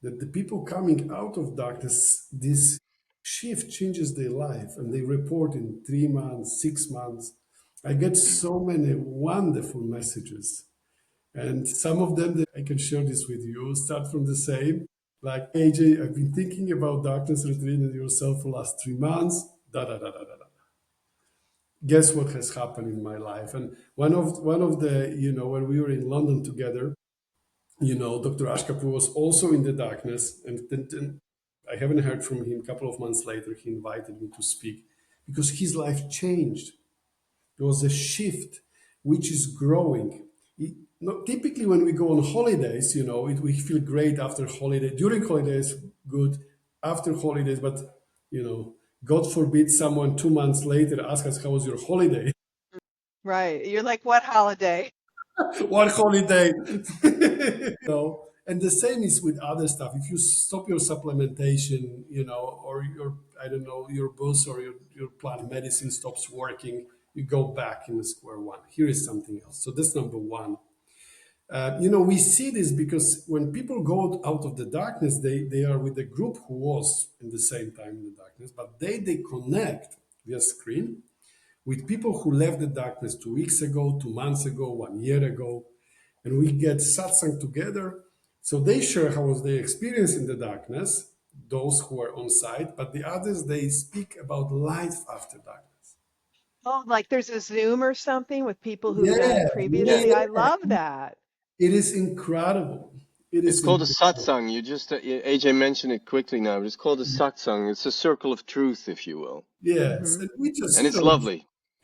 that the people coming out of darkness, this shift changes their life, and they report in 3 months, 6 months. I get so many wonderful messages, and some of them that I can share this with you start from the same. Like, AJ, I've been thinking about darkness retreat and yourself for the last 3 months. Da da da da da da. Guess what has happened in my life? And one of the, when we were in London together, Dr. Ashkapour was also in the darkness, and then I haven't heard from him. A couple of months later, he invited me to speak because his life changed. There was a shift which is growing. Typically, when we go on holidays, we feel great after holiday. During holidays, good. After holidays, but God forbid someone 2 months later asks us, "How was your holiday?" Right. You're like, what holiday? What holiday? And the same is with other stuff. If you stop your supplementation, or I don't know, your boost or your plant medicine stops working, you go back in the square one. Here is something else. So that's number one. We see this because when people go out of the darkness, they are with a group who was in the same time in the darkness, but they connect via screen with people who left the darkness 2 weeks ago, 2 months ago, 1 year ago, and we get satsang together. So they share how was their experience in the darkness, those who are on site, but the others, they speak about life after darkness. Oh, like there's a Zoom or something with people who've done Yeah, it yeah, previously. I love that. it is incredible. It It's is called a incredible. satsang. You just AJ mentioned it quickly now, but it's called a satsang. It's a circle of truth, if you will, Yes, Hmm. and we just, and it's lovely.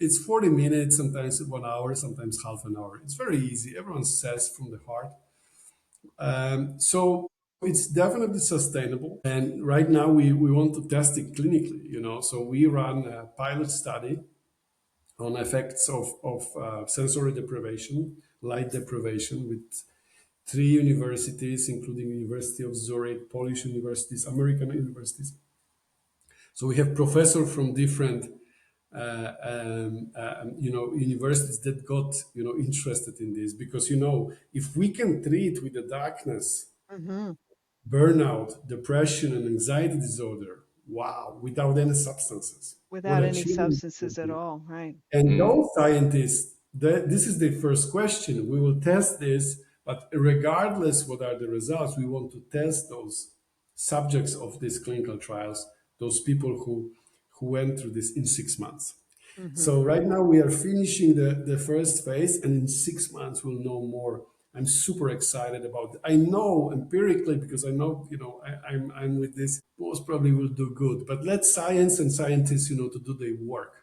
it's 40 minutes, sometimes 1 hour, sometimes half an hour. It's very easy. Everyone says from the heart. So it's definitely sustainable. And right now we want to test it clinically. So we run a pilot study on effects of sensory deprivation, light deprivation with 3 universities, including University of Zurich, Polish universities, American universities. So we have professors from different universities that got interested in this because if we can treat with the darkness Hmm. burnout, depression, and anxiety disorder, wow, without any substances, what Without a any challenge. substances at all, right? And Mm. those scientists, this is the first question. We will test this, but regardless what are the results, we want to test those subjects of these clinical trials, those people who went through this in 6 months. Hmm. So right now we are finishing the first phase, and in 6 months we'll know more. I'm super excited about it. I know empirically because I know I'm with this. Most probably will do good, but let science and scientists to do their work.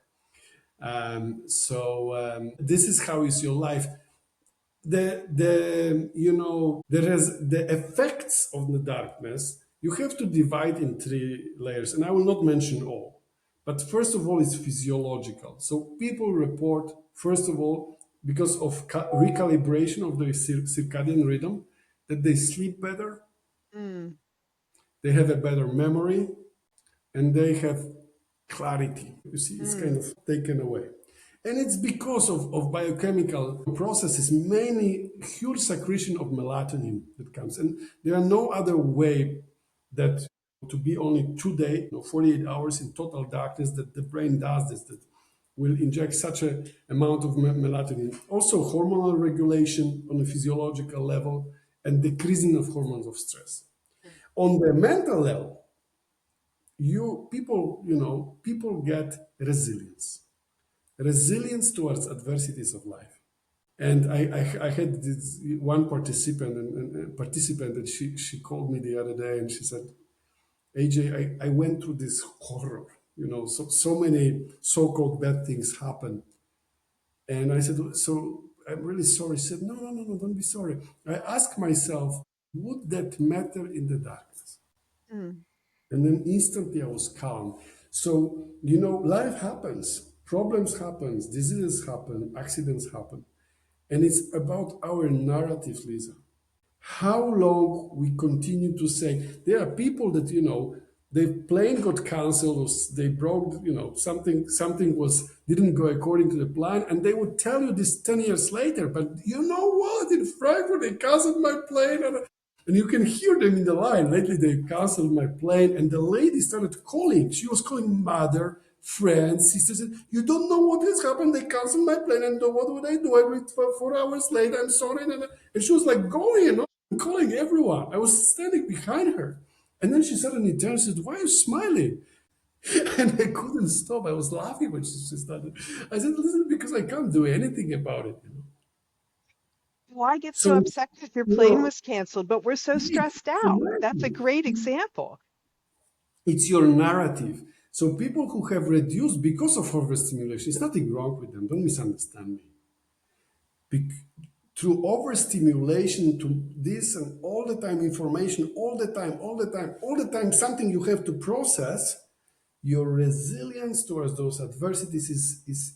This is how is your life. There is the effects of the darkness. You have to divide in 3 layers, and I will not mention all. But first of all, it's physiological. So people report, first of all, because of recalibration of the circadian rhythm, that they sleep better, Mm. they have a better memory, and they have clarity. You see, it's kind Mm. of taken away. And it's because of biochemical processes, mainly huge secretion of melatonin that comes. And there are no other way that to be only 2 days, 48 hours in total darkness that the brain does this, that will inject such an amount of melatonin. Also hormonal regulation on a physiological level and decreasing of hormones of stress. On the mental level, people get resilience towards adversities of life. And I had this one participant that she called me the other day and she said, AJ, I went through this horror, so many so-called bad things happen. And I said, so I'm really sorry. She said, no, don't be sorry. I asked myself, would that matter in the darkness? Mm. And then instantly I was calm. So, life happens, problems happen, diseases happen, accidents happen. And it's about our narrative, Lisa. How long we continue to say, there are people that, their plane got canceled or they broke, something didn't go according to the plan. And they would tell you this 10 years later, but you know what? In Frankfurt, they canceled my plane. And you can hear them in the line. Lately, they canceled my plane, and the lady started calling. She was calling mother, friends, sisters. You don't know what has happened. They canceled my plane, and what would I do? I wait for 4 hours later. I'm sorry. And she was like going and calling everyone. I was standing behind her. And then she suddenly turned and said, why are you smiling? And I couldn't stop. I was laughing when she started. I said, listen, because I can't do anything about it. Why get so So, upset if your you plane know, was canceled, but we're so stressed out? That's a it's great example. It's your narrative. So people who have reduced because of overstimulation, it's nothing wrong with them. Don't misunderstand me. Bec- Through overstimulation to this and all the time information, all the time, all the time, all the time, something you have to process, your resilience towards those adversities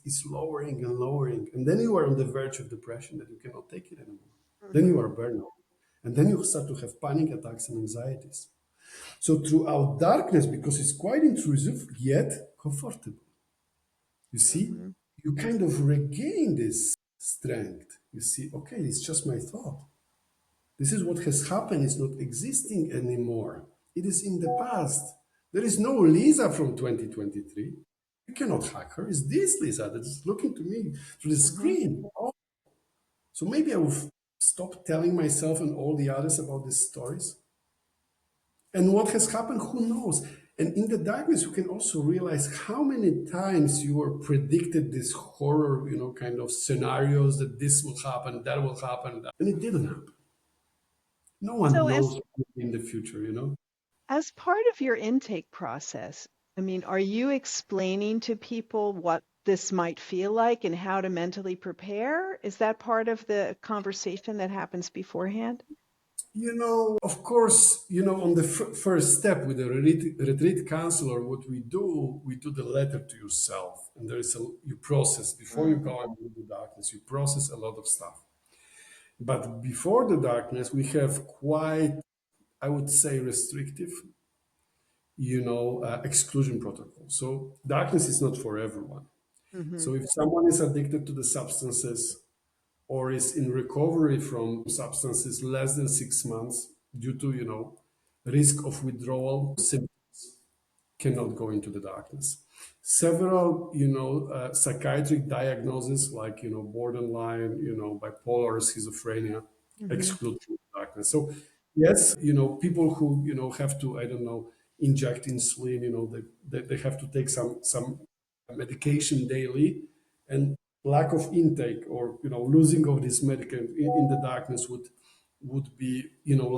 is lowering and lowering. And then you are on the verge of depression that you cannot take it anymore. Then you are burnout. And then you start to have panic attacks and anxieties. So throughout darkness, because it's quite intrusive, yet comfortable, you see, Mm-hmm. you kind of regain this strength. You see, okay, it's just my thought. This is what has happened. It's not existing anymore. It is in the past. There is no Lisa from 2023. You cannot hack her. It's this Lisa that is looking to me through the Mm-hmm. screen. Oh, so maybe I will stop telling myself and all the others about these stories. And what has happened, who knows? And in the darkness, you can also realize how many times you were predicted this horror, kind of scenarios that this will happen, that will happen, and it didn't happen. No one So knows in the future. as part of your intake process, I mean, are you explaining to people what this might feel like and how to mentally prepare? Is that part of the conversation that happens beforehand? Of course, on the first step with the retreat counselor, what we do the letter to yourself, and you process before you go into the darkness. You process a lot of stuff, but before the darkness, we have quite, I would say, restrictive, exclusion protocol. So darkness is not for everyone. Mm-hmm. So if someone is addicted to the substances or is in recovery from substances less than 6 months due to risk of withdrawal symptoms, cannot go into the darkness. Several psychiatric diagnoses like borderline, bipolar, schizophrenia, Mm-hmm. exclude from the darkness. So yes, people who have to, I don't know, inject insulin, they have to take some medication daily, and lack of intake or losing of this medicament in the darkness would be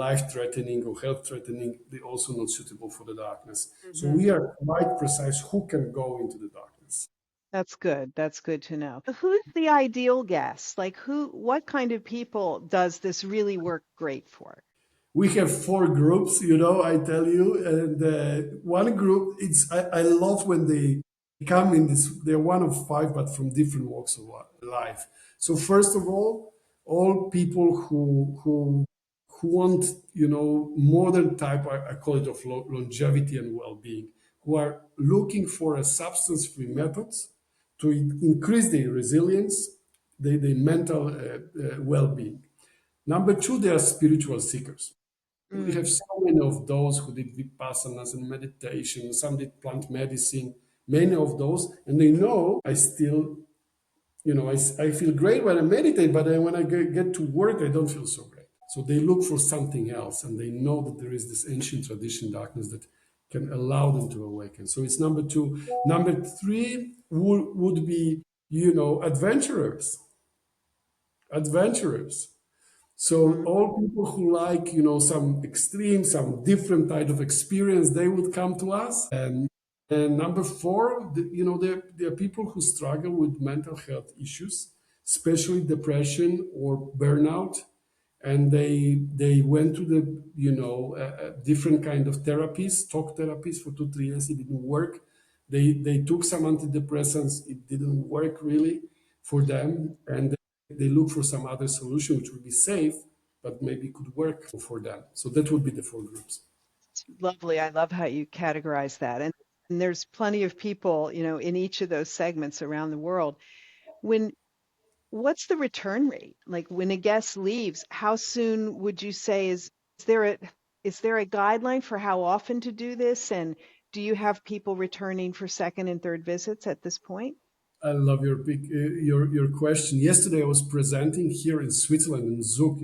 life threatening or health threatening. They're also not suitable for the darkness. So Mm-hmm. we are quite precise who can go into the darkness. That's good. That's good to know. Who's the ideal guest? Like what kind of people does this really work great for? We have four groups, I tell you, and one group, I love when they come in this. They're one of five, but from different walks of life. So first of all people who want modern type, I call it, of longevity and well-being, who are looking for a substance-free methods to increase their resilience, their mental well-being. Number two, they are spiritual seekers. We Mm. have so many of those who did vipassanas and meditation, some did plant medicine, many of those, and they know I still, I feel great when I meditate, but then when I get to work, I don't feel so great. So they look for something else, and they know that there is this ancient tradition darkness that can allow them to awaken. So it's number two. Number three would be, adventurers. Adventurers. So Mhm. all people who like, some extreme, some different type of experience, they would come to us. And number four, there are people who struggle with mental health issues, especially depression or burnout, and they went to the different kind of therapies, talk therapies for 2 3 years. It didn't work. They took some antidepressants. It didn't work really for them, and they look for some other solution which would be safe, but maybe could work for them. So that would be the four groups. Lovely. I love how you categorize that. And there's plenty of people, in each of those segments around the world. When What's the return rate? Like when a guest leaves, how soon would you say is there a is there a guideline for how often to do this? And do you have people returning for second and third visits at this point? I love your question. Yesterday, I was presenting here in Switzerland in Zug,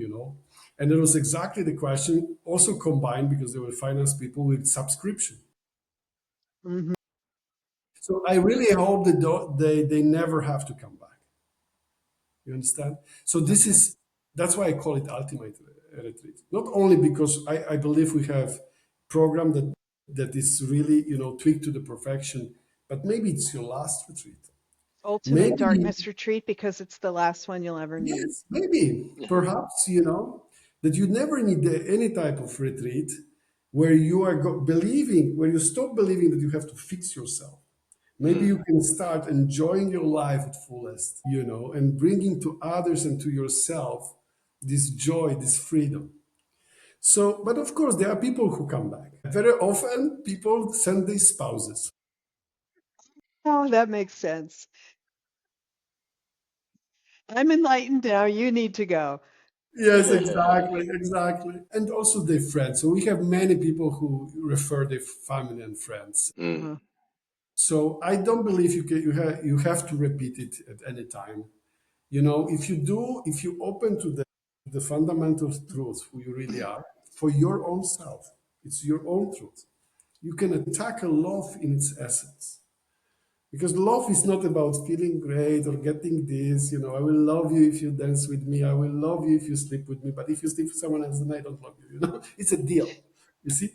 and it was exactly the question, also combined because they were finance people with subscription. Hmm. So I really hope that they never have to come back. You understand? So Okay. that's why I call it ultimate retreat. Not only because I believe we have program that is really tweaked to the perfection, but maybe it's your last retreat. Ultimate Maybe, darkness retreat because it's the last one you'll ever need. yes, maybe, perhaps, that you never need any type of retreat where you are believing, where you stop believing that you have to fix yourself. Maybe you can start enjoying your life at fullest, and bringing to others and to yourself this joy, this freedom. So, but of course, there are people who come back. Very often, people send their spouses. Oh, that makes sense. I'm enlightened now. You need to go. Yes, exactly, exactly. And also their friends. So we have many people who refer their family and friends. Uh-huh. So I don't believe you have to repeat it at any time. If you open to the fundamental truth who you really are for your own self, it's your own truth. You can tackle love in its essence. Because love is not about feeling great or getting this, I will love you if you dance with me, I will love you if you sleep with me, but if you sleep with someone else, then I don't love you. It's a deal. You see,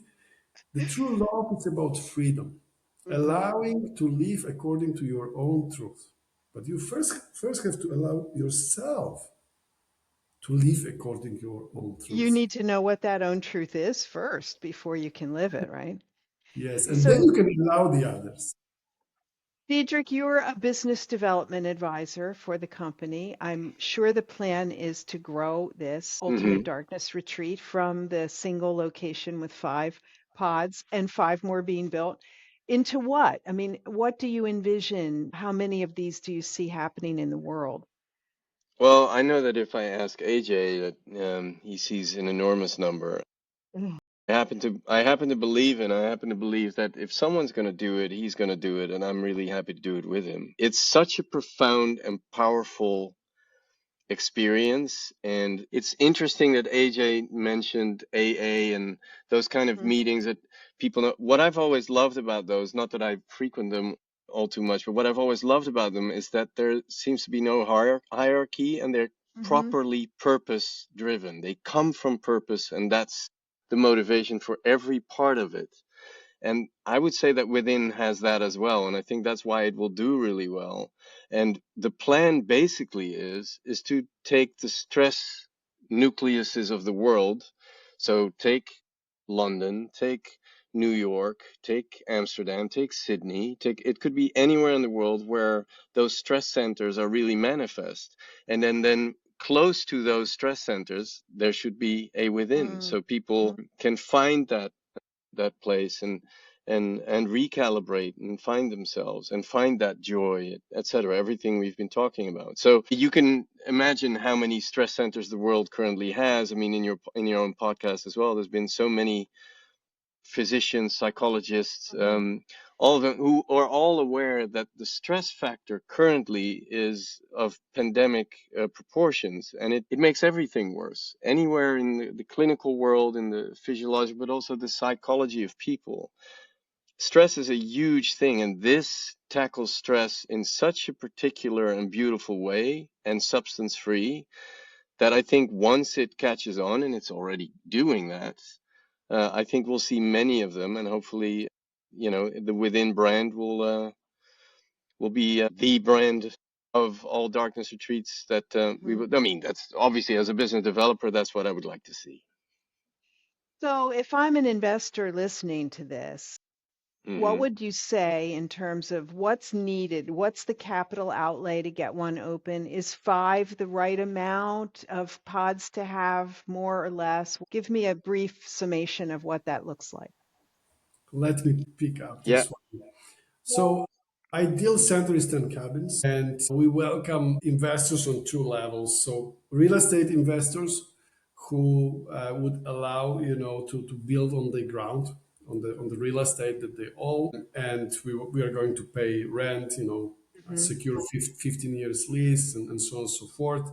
the true love is about freedom, Hmm. allowing to live according to your own truth. But you first have to allow yourself to live according to your own You truth. need to know what that own truth is first before you can live it, right? Yes, and then So, you can allow the others. Diederik, you're a business development advisor for the company. I'm sure the plan is to grow this Ultimate Hmm. Darkness retreat from the single location with 5 pods and 5 more being built into what? I mean, what do you envision? How many of these do you see happening in the world? Well, I know that if I ask AJ, that he sees an enormous number. Mm. I happen to believe that if someone's going to do it, he's going to do it, and I'm really happy to do it with him. It's such a profound and powerful experience, and it's interesting that AJ mentioned AA and those kind of Mhm. meetings that people know. What I've always loved about those, not that I frequent them all too much, but what I've always loved about them is that there seems to be no hierarchy, and they're Mhm. properly purpose driven. They come from purpose, and that's the motivation for every part of it. And I would say that Within has that as well, and I think that's why it will do really well. And the plan basically is to take the stress nucleuses of the world. So take London, take New York, take Amsterdam, take Sydney, take it could be anywhere in the world where those stress centers are really manifest. And then close to those stress centers, there should be a Within. Mhm. So people can find that place and recalibrate and find themselves and find that joy, etc. Everything we've been talking about. So you can imagine how many stress centers the world currently has. I mean, in your own podcast as well, there's been so many physicians, psychologists, Mhm. all of them who are all aware that the stress factor currently is of pandemic proportions, and it makes everything worse. Anywhere in the clinical world, in the physiological, but also the psychology of people. Stress is a huge thing, and this tackles stress in such a particular and beautiful way and substance free that I think once it catches on, and it's already doing that, I think we'll see many of them, and hopefully, the Within brand will be the brand of all darkness retreats that we Mhm. would. I mean, that's obviously as a business developer, that's what I would like to see. So, if I'm an investor listening to this, what Hmm. would you say in terms of what's needed? What's the capital outlay to get one open? Is 5 the right amount of pods to have, more or less? Give me a brief summation of what that looks like. Let me pick up Yeah. this one. So, ideal center is 10 cabins, and we welcome investors on two levels. So, real estate investors who would allow to build on the ground on the real estate that they own, and we are going to pay rent, a Hmm. secure 15 years lease, and so on and so forth,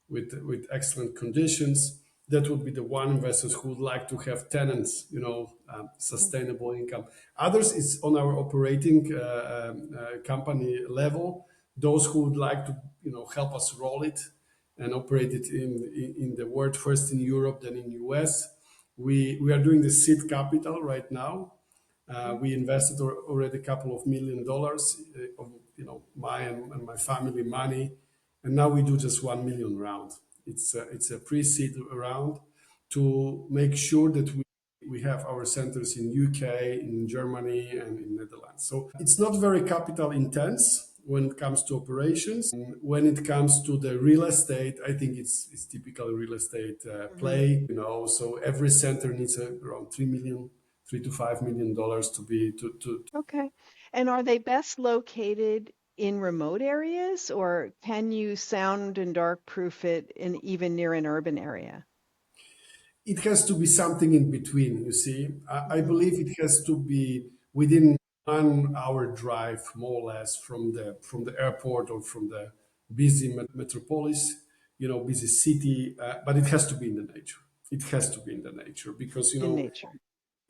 with excellent conditions. That would be the one investors who would like to have tenants, sustainable income. Others is on our operating company level. Those who would like to, help us roll it and operate it in the world, first in Europe, then in US. We are doing the seed capital right now. We invested already a couple of $1 million of my and my family money, and now we do just 1 million round. It's a pre-seed round to make sure that we have our centers in UK, in Germany, and in Netherlands. So it's not very capital intense when it comes to operations. When it comes to the real estate, I think it's typical real estate play. So every center needs around 3 to 5 million dollars to be to. Okay. And are they best located in remote areas, or can you sound and dark proof it in even near an urban area? It has to be something in between. You see, I Mhm. believe it has to be within 1 hour drive, more or less, from the airport or from the busy metropolis, busy city. But it has to be in the nature. It has to be in the nature because In nature.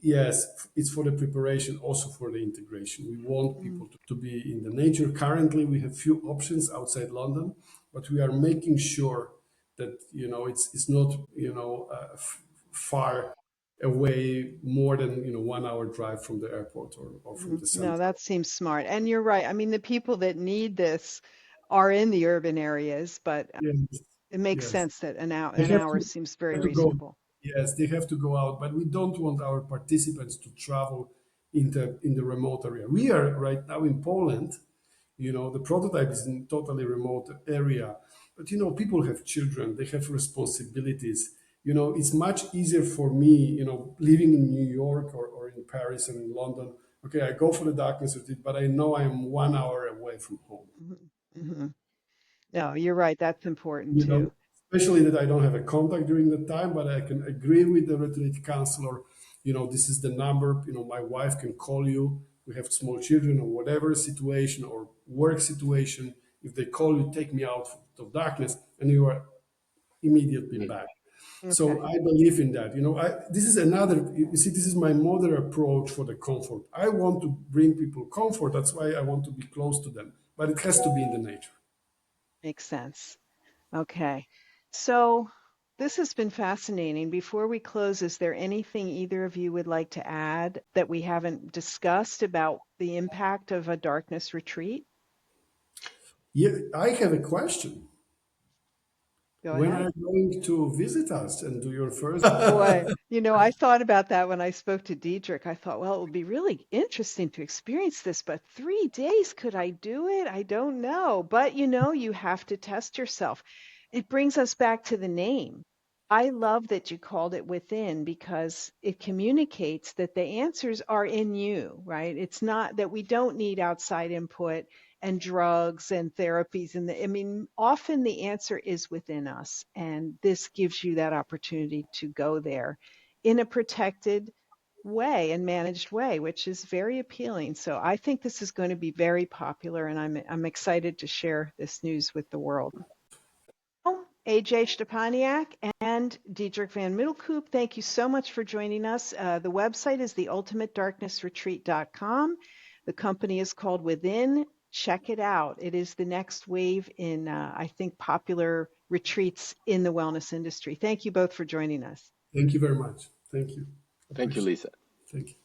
yes, it's for the preparation, also for the integration. We want Mm, people to be in the nature. Currently, we have few options outside London, but we are making sure that it's not far away, more than 1 hour drive from the airport or from the No, center. that seems smart. And you're right. I mean, the people that need this are in the urban areas, but Yes, it makes yes. sense that They an hour seems very have to go. reasonable. Yes, they have to go out, but we don't want our participants to travel in the remote area. We are right now in Poland. The prototype is in totally remote area, but people have children, they have responsibilities. It's much easier for me, living in New York or in Paris and in London. Okay, I go for the darkness of it, but I know I am 1 hour away from home. Hmm. No, you're right. That's important you know, too. Especially that I don't have a contact during the time, but I can agree with the retreat counselor. This is the number. My wife can call you. We have small children or whatever situation or work situation. If they call you, take me out of darkness, and you are immediately Mm. back. So Okay. I believe in that. This is another. You see, this is my modern approach for the comfort. I want to bring people comfort. That's why I want to be close to them. But it has to be in the nature. Makes sense. Okay. So this has been fascinating. Before we close, is there anything either of you would like to add that we haven't discussed about the impact of a darkness retreat? Yeah, I have a question. Go When ahead. are you going to visit us and do your first? Boy, I thought about that when I spoke to Diederik. I thought, well, it would be really interesting to experience this, but 3 days, could I do it? I don't know. But you have to test yourself. It brings us back to the name. I love that you called it within because it communicates that the answers are in you, right? It's not that we don't need outside input and drugs and therapies. I mean, often the answer is within us. And this gives you that opportunity to go there in a protected way and managed way, which is very appealing. So I think this is going to be very popular, and I'm excited to share this news with the world. AJ Stepaniak and Diederik van Middelkoop, thank you so much for joining us. The website is theultimatedarknessretreat.com. The company is called Within. Check it out. It is the next wave in, I think, popular retreats in the wellness industry. Thank you both for joining us. Thank you very much. Thank you. Thank you, Appreciate Lisa. it. Thank you.